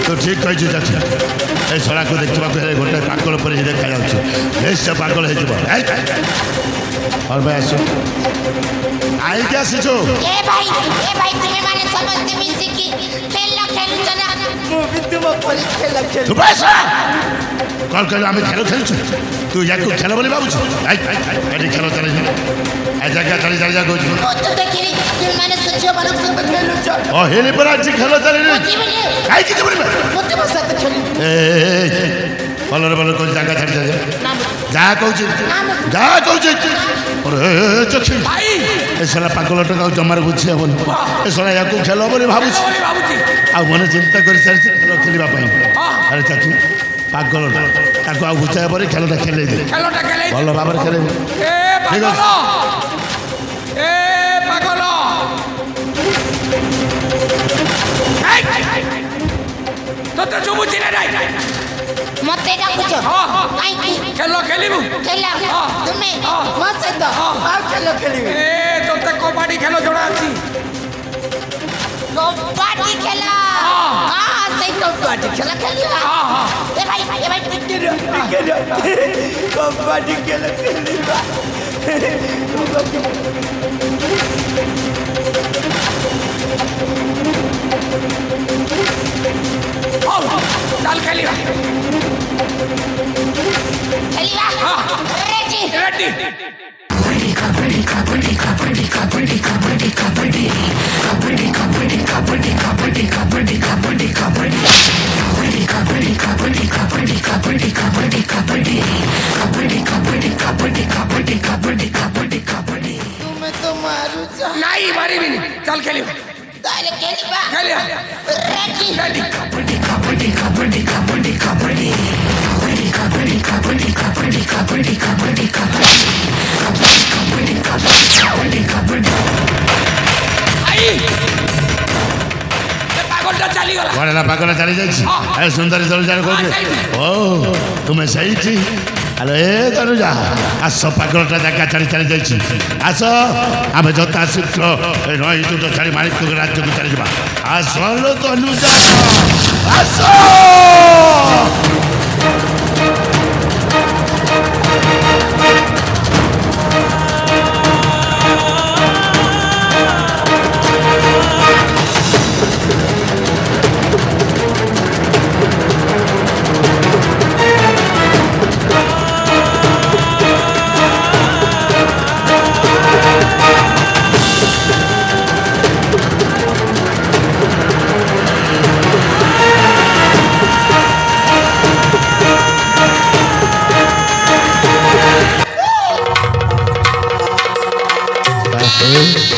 ତୁ ଠିକ୍ କହିଛୁ ଚାଚି। ଏ ଶଳାକୁ ଦେଖିବାକୁ ହେଲେ ଗୋଟେ ପାଗଳ ପରି ଦେଖାଯାଉଛି। ନିଶ୍ଚୟ ପାଗଳ ହେଇଯିବ। और भाई आसो आई क्या सीचो ए भाई तुम्हें माने समझते मिसी की खेल चला ମୁଁ ବି ତୁମ ପରି ଖେଳ ଖେଳୁ। तू बस कॉल कर हमें खेलो खेलछु तू याको खेल बोली बाबूछु आई एडी खेलो चले ए जगह चली जा कोच वो तो देखिए तुम माने सच्चे बालक संग खेलुछ ओ हेली पर आज खेलो चले आई की बोली वो तुम साथ खेलु ए बोलर कोच जगह छड़ जा जा कहूछ अरे चक्षु भाई ए साला पागल टका जमार बुझे हबन ए साला याको खेल बोली बाबूछु आ मने चिंता कर चल खेल खेलिबा पई अरे चक्षु पागल ताको आ बुझाय परे खेलटा खेले दे খেলোটা খেলে ଭଲ ଭାବରେ ଖେଳେ এ ঠিক পাগল আছে। এ পাগল তোতে শুভুছি না নাই मते डाकुछ काई की খেলো খেলিবু खेला तुम्हें मसे तो ଆଉ ଖେଳ ଖେଳିବି। এ তোতে কবাডি খেলো জଣା আছে कबड्डी खेला हां सही कबड्डी खेला खेलिया ए भाई ଖେଳ କବାଡି ଖେଳ ଖେଳିବା। চাল খেলিবা खेलिया रेडी রেডি ତୁମେ ତ ମାରୁଛ। নাই মারিবিনি চাল খেলিবা ताले खेलिबा খেলিয়া रेडी রেডি আই এ পাগলটা চালি গলা କୁଆଡ଼େ ହେଲା ପାଗଳ ଚାଲି ଯାଇଛି ଏ ସୁନ୍ଦରୀ ତଳୁ ଯାର କହୁଥିଲେ ଓ ତୁମେ ସେଇଠି ଆରେ ଏ ତନୁଜା ଆସ ପାଗଳଟା ଜାଗା ଛାଡ଼ି ଚାଲି ଯାଇଛି ଆସ ଆମେ ଯଥା ଶୀଘ୍ର ଏ ନଈ ଦୁଟ ଛାଡ଼ି ମାଣିକ ରାଜ୍ୟକୁ ଚାଲିଯିବା ଆସ ଲୋ ତନୁଜା ଆସ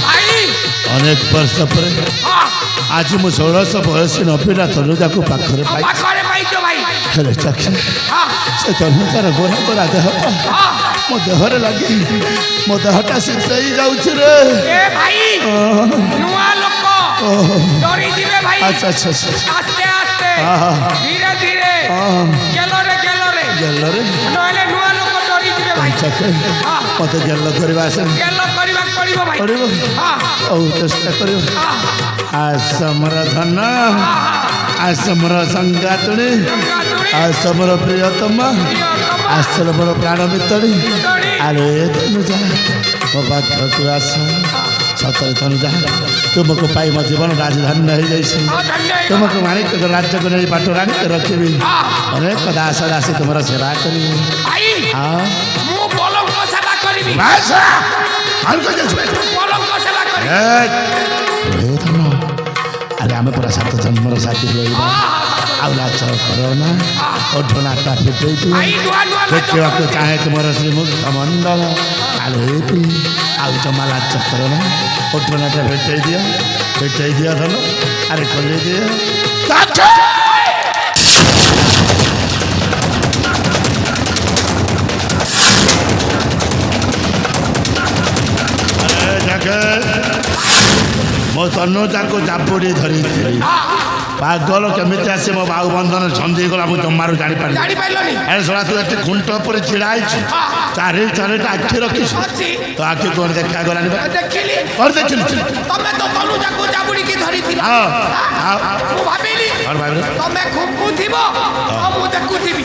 ভাই ଅନେକ ବର୍ଷ ପରେ হ্যাঁ ଆଜି ମୁଁ 1600 ବୟସୀ ନବୀନା ତନୁଜାକୁ ପାଖରେ ପାଇ পাখরে পাইছো ভাই ହେଲେ ଚାକ୍ଷୁ হ্যাঁ ସେ ତନୁଜାର ଗୋରା ଗୋରା ଦେହଟା হ্যাঁ ମୋ ଦେହରେ ଲାଗି ମୋ ଦେହଟା ଶୀତେଇ ଯାଉଛି ରେ এ ভাই নুয়া লোক ডরি দিবে ভাই আচ্ছা আচ্ছা আচ্ছা আস্তে আস্তে আহা। ধীরে ধীরে গেল রে ଗେଲରେ নইলে নুয়া লোক ডরি দিবে ভাই ଚାକ୍ଷୁ ମୋତେ ଗେଲ କରିବା ଆସେ গেল করিবা করিব ভাই କରିବ হ্যাঁ ହଉ ଚେଷ୍ଟା କରିବ হ্যাঁ ଆସ ମୋର ଧନ ଆସ ମୋର ସଙ୍ଗାତୁଣୀ ଆସ ମୋର ପ୍ରିୟତମା ଆସ ମୋର ପ୍ରାଣ ଭିତରୀ ଆରେ ତନୁଜା ମୋ ପାଖକୁ ଆସ ସତରେ ତନୁଜା ତୁମକୁ ପାଇ ମୋ ଜୀବନ ରାଜଧାନୀ ହେଇଯାଇଛି ତୁମକୁ ମାଣିକ ରାଜ୍ୟକୁ ନେଇ ପାଟରାଣୀକୁ ରଖିବି ଅନେକ ଦାସ ଦାସୀ ତୁମର ସେବା କରିବି ভাই ହଁ মু পলঙ্ক সেবা করিবি ବାସ ଆଉ କଣ ଯାଉଛୁ পলঙ্ক সেবা করিবি ଆରେ ଆମେ ପୁରା 7 ଜନ୍ମର ସାଥୀ ରହିବା ଆଉ ନାଚ କର ନା ଓଢ଼ଣାଟା ଫିଟେଇ ଦିଅ ভাই নুয়া নুয়া নাচ ଦେଖିବାକୁ ଚାହେଁ ତୁମର ଶ୍ରୀମୁଖ ମଣ୍ଡଳ ଆରେ ଆଉ ଜମା ନାଚ କର ନା ଓଢ଼ଣାଟା ଫିଟେଇ ଦିଅ ଧନ ଆରେ ଖୋଲେଇ ଦିଅ ମୋ ତନୁଜାକୁ ଚାପୁଡ଼ି ଧରିଥିଲି ପାଗଳ କେମିତି ଆସି ମୋ ବାହୁ ବନ୍ଧନ ଛନ୍ଦି ଗଲା ମୁଁ ଜମାରୁ ଜାଣିପାରିଲି ଜାଣିପାରିଲନି ଆରେ ଶଳା ତୁ ଏଠି ଖୁଣ୍ଟ ଉପରେ ଛିଡ଼ା ହେଇଛୁ ଚାରିଟା ଆଖି ରଖିଛୁ ଅଛି ତ ଆଖି କ'ଣ ଦେଖାଗଲାନି ବା ଦେଖିଲି କ'ଣ ଦେଖିଲି ତମେ ତ ତନୁଜାକୁ ଜାବୁଡ଼ିକି ଧରିଥିଲ ମୁଁ ଭାବିଲି ତମେ ଖୁମ୍ପୁଥିବ ଆଉ ମୁଁ ଦେଖୁଥିବି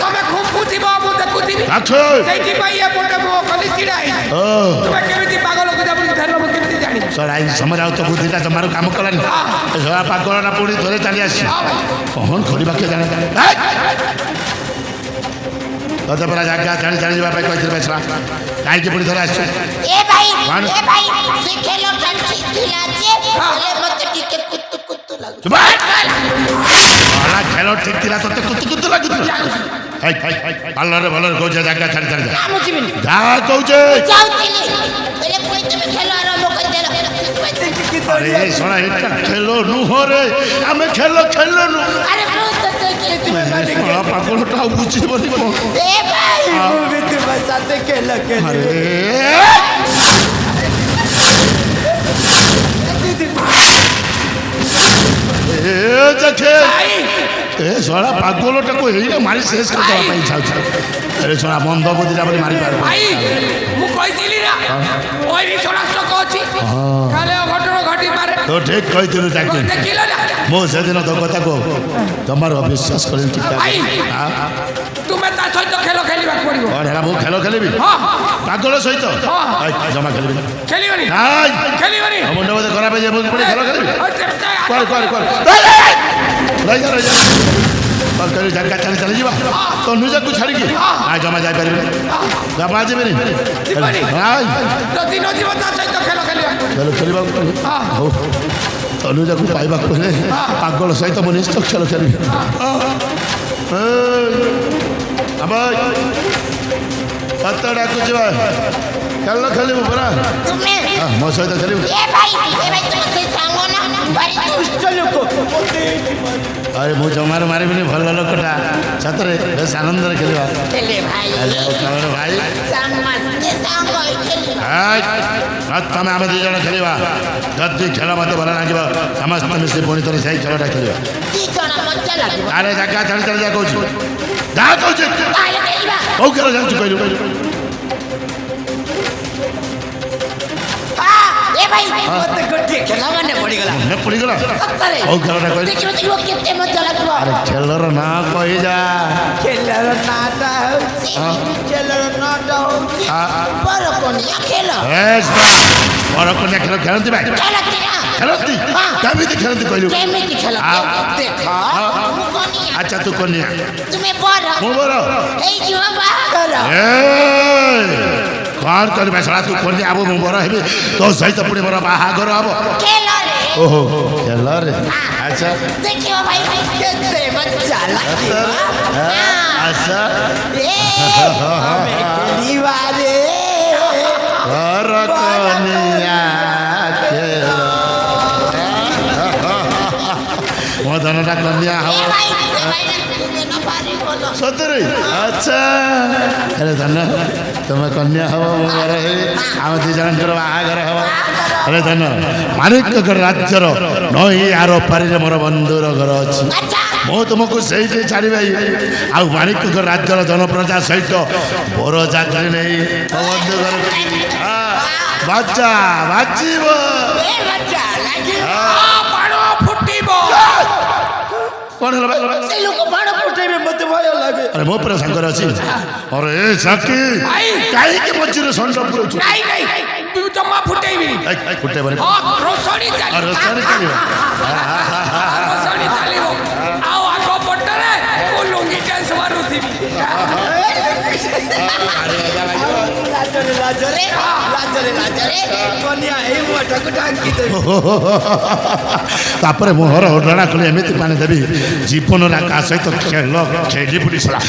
ତମେ ଖୁମ୍ପୁଥିବ ମୁଁ ଦେଖୁଥିବି ସେଇଥିପାଇଁ ଏପଟେ ମୋ କଲି ଛିଡ଼ା ହେଇଛି ତୁମେ କେମିତି ପାଗଳକୁ ଜାବୁଡ଼ିକି ଧରିଲ ମୁଁ କେମିତି ଜାଣିବି ଶଳା ଏଇ ସମୟରେ ଆଉ ତ ବୁଦ୍ଧିଟା ଜମାରୁ କାମ କଲାନି ଶଳା ପାଗଳଟା ପୁଣି ଥରେ ଚାଲି ଆସିଛି କ'ଣ କରିବା କିଏ ଜାଣେ ତତେ ପରା ଜାଗା ଛାଡ଼ି ଛାଡ଼ି ଯିବା ପାଇଁ କହିଥିଲେ ଶଳା କାହିଁକି ପୁଣି ଥରେ ଆସିଛୁ ଏ ଭାଇ ସେ ଖେଳଟା ଠିକ ଥିଲା ଯେ ହେଲେ ମତେ ଟିକେ କୁତୁ କୁତୁ ଲାଗୁଛି ଖେଳ ଠିକ ଥିଲା ତତେ କୁତୁ କୁତୁ ଲାଗୁଥିଲା ଭଲରେ ଭଲରେ କହୁଛେ ଜାଗା ଛାଡ଼ି ଛାଡ଼ି ଯା ମୁଁ ଯିବିନି ଯାହା କହୁଛେ ଯାଉଥିଲି ହେଲେ ପୁଣି তুমি ଖେଳ ଆରମ୍ଭ କରିଦେଲ ଆରେ ଶଳା ଏଟା ଖେଳ ନୁହଁରେ ଆମେ ଖେଳୁନୁ ଆରେ ମୁଁ ତ ଶଳା ପାଗଳଟା ଆଉ ବୁଝିବନି କ'ଣ ଏ ଭାଇ ମୁଁ ବି ତୁମ ସାথে ଖେଳ ଖେଳିବି ଏ ଶଳା ପାଗଳଟାକୁ ଏଇନା ମାରି ଶେଷ କରିଦେବା ପାଇଁ ଇଚ୍ଛା ହଉଛି ଆରେ ଶଳା ବନ୍ଧ ବୁଦ୍ଧିଟା ବୋଲି ମାରିପାରିବ ଭାଇ ମୁଁ କହିଥିଲି ନା ওই ସ୍ୱରାଷ୍ଟ୍ରକ ଅଛି କାଳେ ଅଘଟଣ ଘଟିପାରେ ତ ଠିକ କହିଥିଲୁ ତାକୁ ଦେଖିଲ ନା ମୁଁ ସେଦିନ ତୋ କଥାକୁ ତମର ଅବିଶ୍ୱାସ କରିଲି ଭାଇ ତୁମେ ତା ସହିତ ଖେଳ ଖେଳିବାକୁ ପଡ଼ିବ କ'ଣ ହେଲା ମୁଁ ଖେଳ ଖେଳିବି ପାଗଳ ସହିତ ଜମା ଖେଳିବିନି ଖେଳିବନି ଖେଳିବନି ମୁଣ୍ଡ ବୋଧେ ଖରାପ ହେଇଯିବ ମୁଁ ପୁଣି ଖେଳ ଖେଳିବି ଜାଗା ଚାଲି ଚାଲିଯିବା ତ ନିଜକୁ ଛାଡ଼ିକି ଜମା ଯାଇପାରିବିନି ଜମା ଯିବିନି ଯଦି ନ ଯିବ ତା ସହିତ ଖେଳ ଖେଳିବାକୁ ଖେଳ ଖେଳିବାକୁ ହଉ ତନୁଜାକୁ ପାଇବାକୁ ହେଲେ ପାଗଳ ସହିତ ମୁଁ ନିଶ୍ଚୟ ଖେଳ ଖେଳିବି କତ ଡାକୁଛି ବା ଖେଳ ଖେଳିବୁ ପରା তুমি ମୋ ସହିତ ଖେଳିବୁ এ ভাই তুমি সেই সাঙ্গ না ভাই দুষ্ট লোক ଆରେ ମୁଁ ଜମାରୁ ମାରିବିନି ଭଲ ଲୋକଟା ସତରେ ବେଶ ଆନନ୍ଦରେ ଖେଳିବା খেলে ভাই ଭାଇ ସମସ୍ତେ ସାଙ୍ଗ ହୋଇ ଖେଳିବା ପ୍ରଥମେ ଆମେ 2 ଜଣ ଖେଳିବା ଯଦି ଖେଳ ମୋତେ ଭଲ ଲାଗିବ ସମସ୍ତେ ମିଶି ପୁଣି ଥରେ ସେଇ ଖେଳଟା ଖେଳିବା 2 ଜଣ ମଜା ଲାଗିବ ଆରେ ଜାଗା ଛାଡ଼ି ଛାଡ଼ି ଯା କହୁଛୁ ଯାହା କହୁଛି ତାହେଲେ ଖେଳିବା କୋଉ ଖେଳ ଜାଣିଛୁ କହିଲୁ ଏ ଭାଇ ମତେ ଗୋଟିଏ ଖେଳ ମାନେ ପଡ଼ିଗଲା ପଡ଼ିଗଲା ସତରେ କୋଉ ଖେଳଟା କହିଲୁ ଦେଖିବ ଦେଖିବ କେତେ ମଜା ଲାଗିବ ଆରେ ଖେଳର ନାଁ କହିଯା ଖେଳର ନାଁଟା ହେଉଛି ଖେଳର ନାଁଟା ହେଉଛି ବର କନିଆ ଖେଳ ବର କନ୍ୟା ଖେଳ ଖେଳନ୍ତି ଭାଇ ଖେଳନ୍ତି ନା ଖେଳନ୍ତି କେମିତି ଖେଳନ୍ତି କହିଲୁ କେମିତି ଖେଳ ଦେଖ ମୁଁ କନିଆ ଆଚ୍ଛା ତୁ କନ୍ୟା ତୁମେ ବର ମୁଁ ବର এই ଯିବ ବାହାଘର କ'ଣ କରିବା ଶଳା ତୁ କନ୍ୟା ହବ ମୁଁ ବର ହେବି ତୋ ସହିତ ପୁଣି ମୋର ବାହାଘର ହବ ଖେଳରେ ଓହୋ ଖେଳରେ ଆଚ୍ଛା ଦେଖିବ ଭାଇ କେତେ ମଜା ଲାଗିବ ଆଚ୍ଛା ଖେଳିବାରେ ବର କନ୍ୟା ଖେଳ ମୋ ଧନଟା କନ୍ୟା ହବ ସତରେ ଆଚ୍ଛା ଆରେ ଧନ ତମେ କନ୍ୟା ହବ ମୁଁ ବର ହେବି ଆମ 2 ଜଣଙ୍କର ବାହାଘର ହବ ଆରେ ଧନ ମାଣିକଗଡ଼ ରାଜ୍ୟର ନଈ ଆର ପାରିରେ ମୋର ବନ୍ଧୁର ଘର ଅଛି ମୁଁ ତୁମକୁ ସେଇଠି ଛାଡ଼ିବି ଆଉ ମାଣିକଗଡ଼ ରାଜ୍ୟର ଜନପ୍ରଜା ସହିତ ବର ଯାତ୍ରୀ ନେଇ ମୋ ବନ୍ଧୁ ଘରକୁ ବାଜା ବାଜିବ ବାଣ ଫୁଟିବ କ'ଣ ହେଲା ସେ ଲୋକ ବାଣ ଫୁଟେଇବେ ମତେ ଭୟ ଲାଗେ ଆରେ ମୋ ପୁରା ସାଙ୍ଗରେ ଅଛି ଆରେ ଏ ସାକି କାହିଁକି ମଝିରେ ଷଣ୍ଢ ପୁରଉଛୁ ନାଇଁ ନାଇଁ ଜମା ଫୁଟେଇବିନି ଫୁଟେଇବନି ରୋଷଣୀ ଚାଲିବ ଆଉ ଆଗ ପଟରେ ମୁଁ ଲୁଙ୍ଗି ଡ୍ୟାନ୍ସ ମାରୁଥିବି ଲାଜରେ କନ୍ୟା ଏଇ ମୁହଁଟାକୁ ଢାଙ୍କି ଦେବି ତାପରେ ମୁହଁର ଓଢ଼ଣା ଖୋଲି ଏମିତି ପାଣି ଦେବି ଜୀବନରେ କାହା ସହିତ ଖେଳ ଖେଳି ବୁଡ଼ି ଶଳା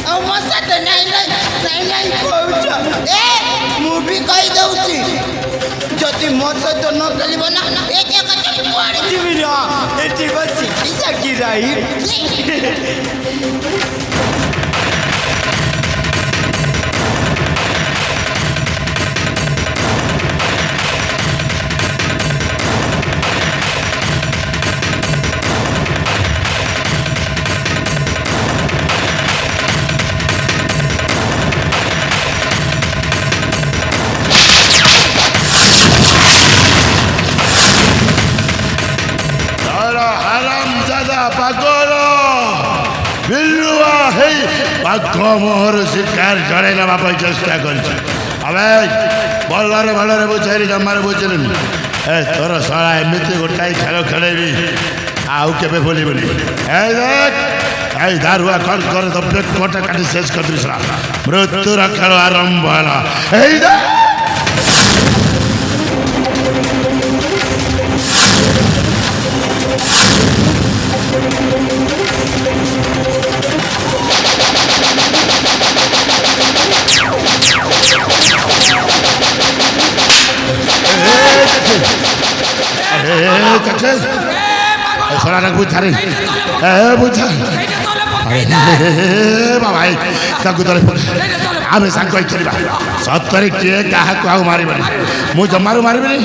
ଆଉ ମୋ ସହିତ ନାଇଁ ନାଇଁ ନାଇଁ ନାଇଁ କହୁଛ ଏ ମୁଁ ବି କହିଦଉଛି ଯଦି ମୋ ସହିତ ନ ଖେଳିବ ନା ଏ ଜାଗା ଛାଡ଼ି କୁଆଡ଼େ ଯିବି ନା ଏଠି ବସି କି ରହି ବାଘ ମୋହର ଶିକାର ଜଣେଇ ନେବା ପାଇଁ ଚେଷ୍ଟା କରିଛି ଏବେ ଭଲରେ ଭଲରେ ବୁଝେଇଲି ଜମାରେ ବୁଝିଲୁନି ଏ ତୋର ଶଳା ଏମିତି ଗୋଟାଏ ଖେଳ ଖେଳେଇବି ଆଉ କେବେ ଭୁଲିବୁନି ଏଇ ଦେଖ ଏଇ ଦାରୁଆ କଣ করে ତ ପେଟଟା କାଟି ଶେଷ କରିଦେବି ଶଳା ମୃତ୍ୟୁର ଖେଳ ଆରମ୍ଭ ହେଲା ଏଇ ଦେଖ ଶଳାଟାକୁ ବୁଝାରେ ବୁଝା ବାବା ତାକୁ ତଳେ ଆମେ ସାଙ୍ଗ ହେଇ ଖେଳିବା ସତରେ କିଏ କାହାକୁ ଆଉ ମାରିବନି ମୁଁ ଜମାରୁ ମାରିବିନି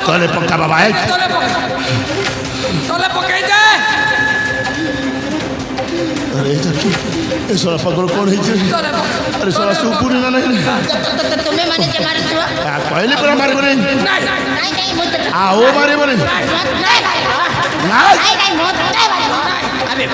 ତଳେ ପକ୍କା ବାବା ଏ ଶଳା ପାଗଳ କ'ଣ ହେଇଛି ଆରେ ଶଳା ଶୁଭୁନି ନା ନାହିଁ ତୁମେ ମାନେ ଯେ ମାରୁଥିବ କହିଲି ପୁରା ମାରିବନି ନାଇଁ ନାଇଁ ମୁଁ ତ ଆଉ ମାରିବନି ନାଇଁ ନାଇଁ ନାଇଁ ମୋତେ ମାରିବ ଆମେ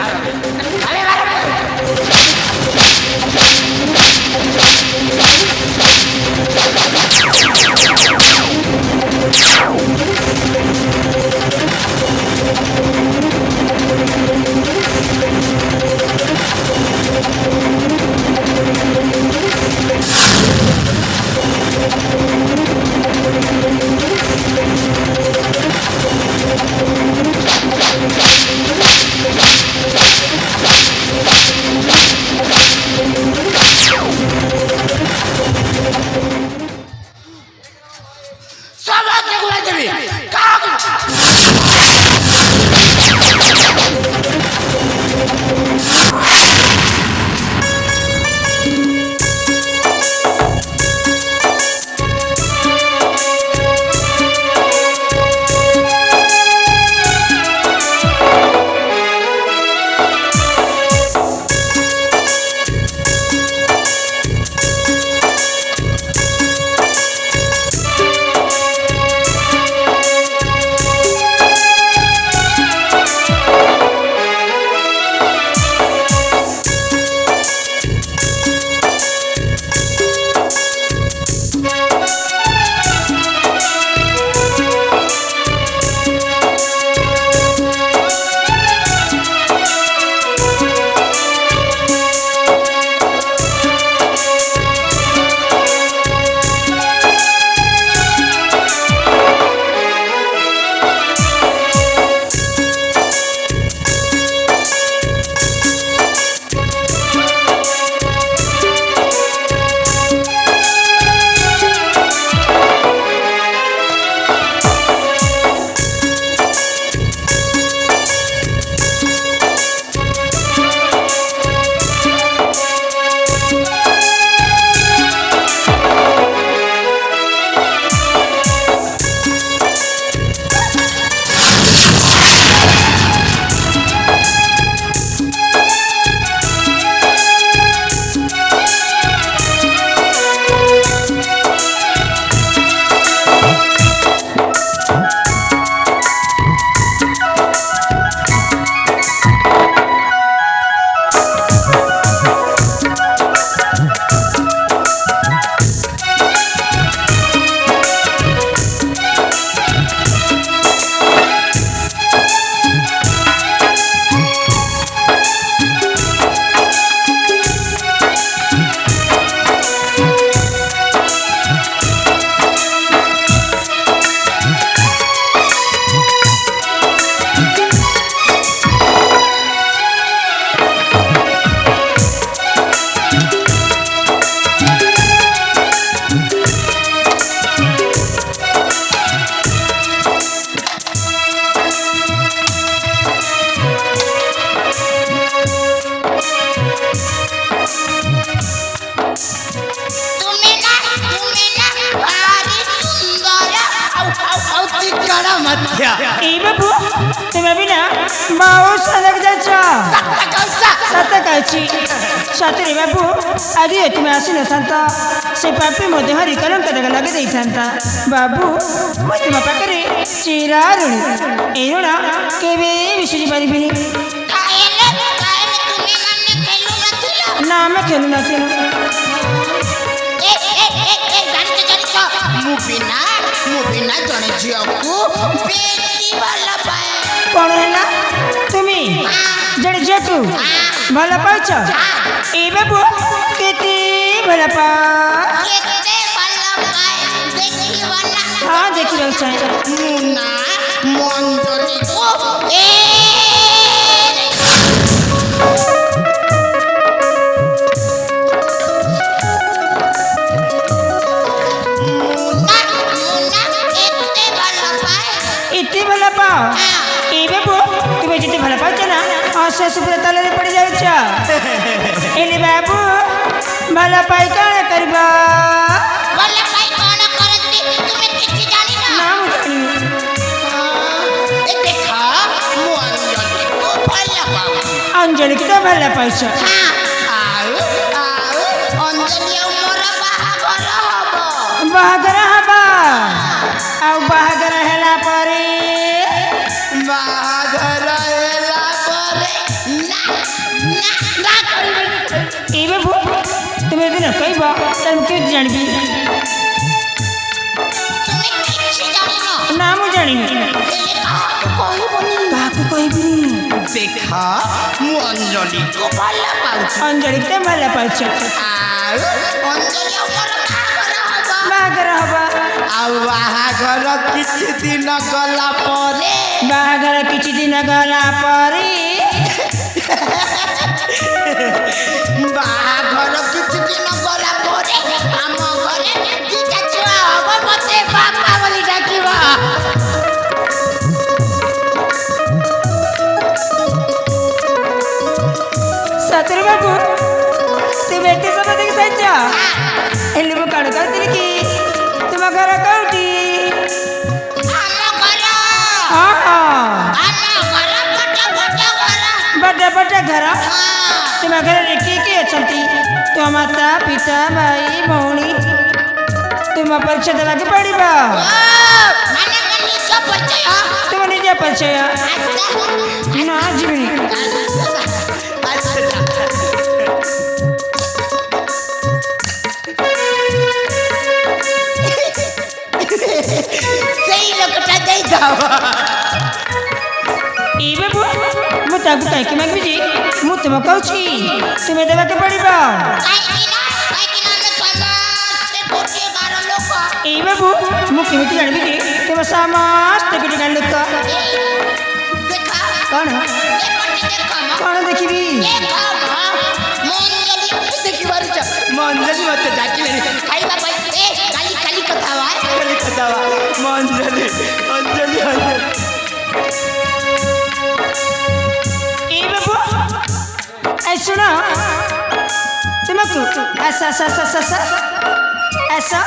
अच्छा এই বাবু তুমি বিনা বাউ সলগ যাচ্ছ সত্য কইছি সত্য রে বাবু আরে তুমি আসিন শান্ত সে পাপি মধ্যে হরি কলঙ্ক দাগ লাগি দেইছান্তা বাবু মই তোমা পাখরে চিরারুণী এই ঋণ কেবে বিসুজি পারিবিনি কাহেলে তুমি মানে খেলু নথিল না আমি খেলু নথিলু ଜାଣିଛ ମୁଁ ବିନା ଜଣେ ଝିଅକୁ ବେଶୀ ଭଲ ପାଏ କଣ ହେଲା ତୁମି ଜଣେ ଝିଅକୁ ଭଲ ପାଉଛ ଏଇ ବାବୁ କେତେ ଭଲ ପା କେତେ ଭଲ ପାଏ ଦେଖିବ ନା ହଁ ଦେଖିବାକୁ ଚାହେଁ ମୁଁ ନା ମଞ୍ଜରୀକୁ ଏତେ ଭଲ ପାଅ ଏଇ ବାବୁ ତୁମେ ଯେତେ ଭଲ ପାଉଛ ନା ଅଶେଷ ପୁରା ତଳରେ ପଡ଼ି ଯାଉଛ ଏଲେ ବାବୁ ଭଲ ପାଇ କଣ କରିବ ଭଲ ପାଇ କଣ କରନ୍ତି ତୁମେ କିଛି ଜାଣିନ ନା ମୁଁ ଜାଣିନି ଦେଖ ମୁଁ ଅଞ୍ଜଳିକୁ ଭଲ ପାଉଛି ଅଞ୍ଜଳିକୁ ତ ଭଲ ପାଉଛ ଆଉ ଅଞ୍ଜଳି ଆଉ ମୋର ବାହାଘର ହବ ବାହାଘର ହବ ଆଉ ବାହାଘର ହେଲା ପରେ ବାହାଘର ହେଲା ପରେ ନା କରିବେନି ଏଇ ବାବୁ ତୁମେ ଯଦି ନ କହିବ ତାହେଲେ ମୁଁ କେମିତି ଜାଣିବି ତୁମେ କିଛି ଜାଣିନ ନା ମୁଁ ଜାଣିନି ହେଲେ କାହାକୁ କହିବନି କାହାକୁ କହିବି ଦେଖ ମୁଁ ଅଞ୍ଜଳିକୁ ଭଲ ପାଉଛି ଅଞ୍ଜଳିକୁ ତ ଭଲ ପାଉଛ ଆଉ ଅଞ୍ଜଳି ଆଉ ମୋର ବାହାଘର ହବ ଆଉ ବାହାଘର କିଛି ଦିନ ଗଲା ପରେ ବାହାଘର କିଛି ଦିନ ଗଲା ପରେ ବାହାଘର କିଛି ଦିନ ଗଲା ପରେ ଆମ ଘରେ ଦିଟା ଛୁଆ ହବ ମତେ ବାପା ବୋଲି ଡାକିବ ସତରେ ବାବୁ ତୁମେ ଏତେ ସମୟ ଦେଖି ସାରିଛ ହେଲେ ମୁଁ କଣ କହୁଥିଲି କି ତୁମ ଘର କୋଉଠି ଆମ ଘର ହଁ ବଡ଼ ବଡ଼ ଘର ତୁମ ଘରରେ କିଏ କିଏ ଅଛନ୍ତି ତୁମ ମାତା ପିତା ଭାଇ ଭଉଣୀ ତୁମ ପରିଚୟ ଦେବାକୁ ପଡ଼ିବ ମାନେ ନିଜ ପରିଚୟ ତୁମ ନିଜ ପରିଚୟ ନା ଯିବିନି ସେଇ ଲୋକଟା ଦେଇଦବ ଏଇ ବାବୁ ମୁଁ ତାକୁ କାହିଁକି ମାଗିବି ଯେ ମୁଁ ତୁମ କହୁଛି ତୁମେ ଦେବାକୁ ପଡ଼ିବ କାହିଁକି ନା ଆମେ ସମସ୍ତେ ଗୋଟିଏ ଗାଁର ଲୋକ ଏଇ ବାବୁ ମୁଁ କେମିତି ଜାଣିବି ଯେ ତୁମ ସମସ୍ତେ ଗୋଟେ ଗାଁ ଲୋକ ଦେଖ କଣ କଣ ଦେଖିବି ଦେଖିପାରୁଛ ମଞ୍ଜଳି ମତେ ଡାକିଲେଣି ଖାଇବା ପାଇଁ କାଲି କଥା ହବା କାଲି କଥା ହବା ମଞ୍ଜଳି ଅଞ୍ଜଳି ଅଞ୍ଜଳି ଏଇ ବାବୁ এই শোনো তোমাকে আসা আসা আসা আসা আসা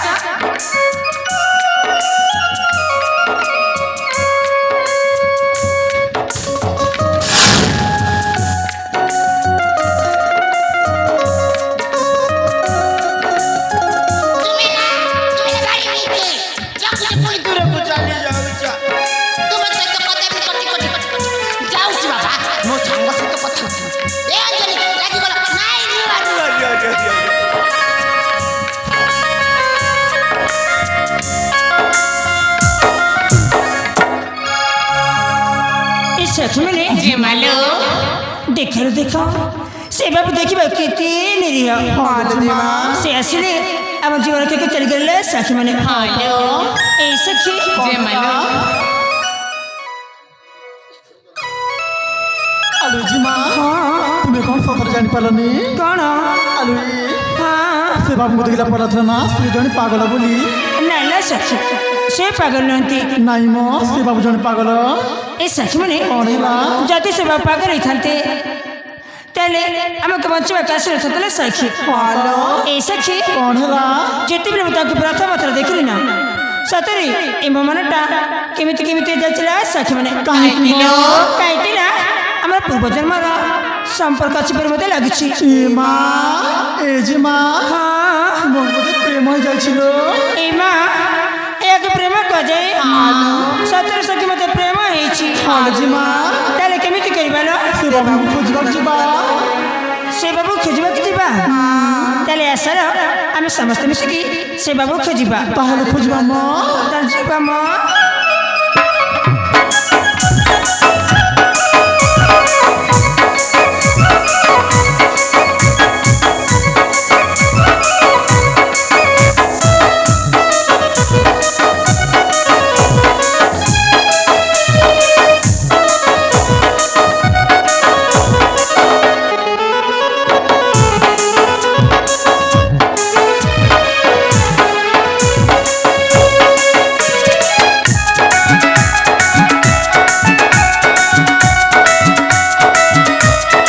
ଦୂରକୁ ଚାଲି ଯାଉଛ सखी मैंने देखो देखो से बाबू देखा केते निरीह से आसिले आम जीवन के चली गले सखी मैंने ए सखी आलूजी माँ तुम्हें कौन सा जान पालनी कौन आलू हाँ से बाबू को देखला पड़ा था ना से जन पागल बोली ना ना सखी से पागल नहती नहीं मो से बाबू जन पागल ए सखी मैंने कौन है जदि से बाबू पागल होते ताले आमको बचावा काश रखते सखी हेलो ए सखी कौन है जिते बेले मुझे प्रथम थर देखली ना ସତରେ ଏ ମୋ ମନଟା କେମିତି କେମିତି ଯାଉଥିଲା ସଖୀ ମାନେ କାହିଁକି ନା କାହିଁକି ନା ଆମର ପୂର୍ବଜନ୍ମର ସମ୍ପର୍କ ଅଛି ବୋଲି ମୋତେ ଲାଗୁଛି। ଏ ମା ଏ যে মা ହଁ মোর মধ্যে প্রেম হয়ে যাইছিল এই মা একে প্রেম କୁହାଯାଏ। ସତରେ ସଖୀ ମୋତେ ପ୍ରେମ ହେଇଛି। হলে যে মা ତାହେଲେ କେମିତି କରିବା ଲୋ? সে বাবু খুঁজবার ଯିବା ସେ ବାବୁ ଖୋଜିବାକୁ ଯିବା। ତାହେଲେ ଆସର ଆମେ ସମସ୍ତେ ମିଶିକି ସେ ବାବୁ ଖୋଜିବା। তাহলে খুঁজবা মা ତାହେଲେ ଯିବା ମ।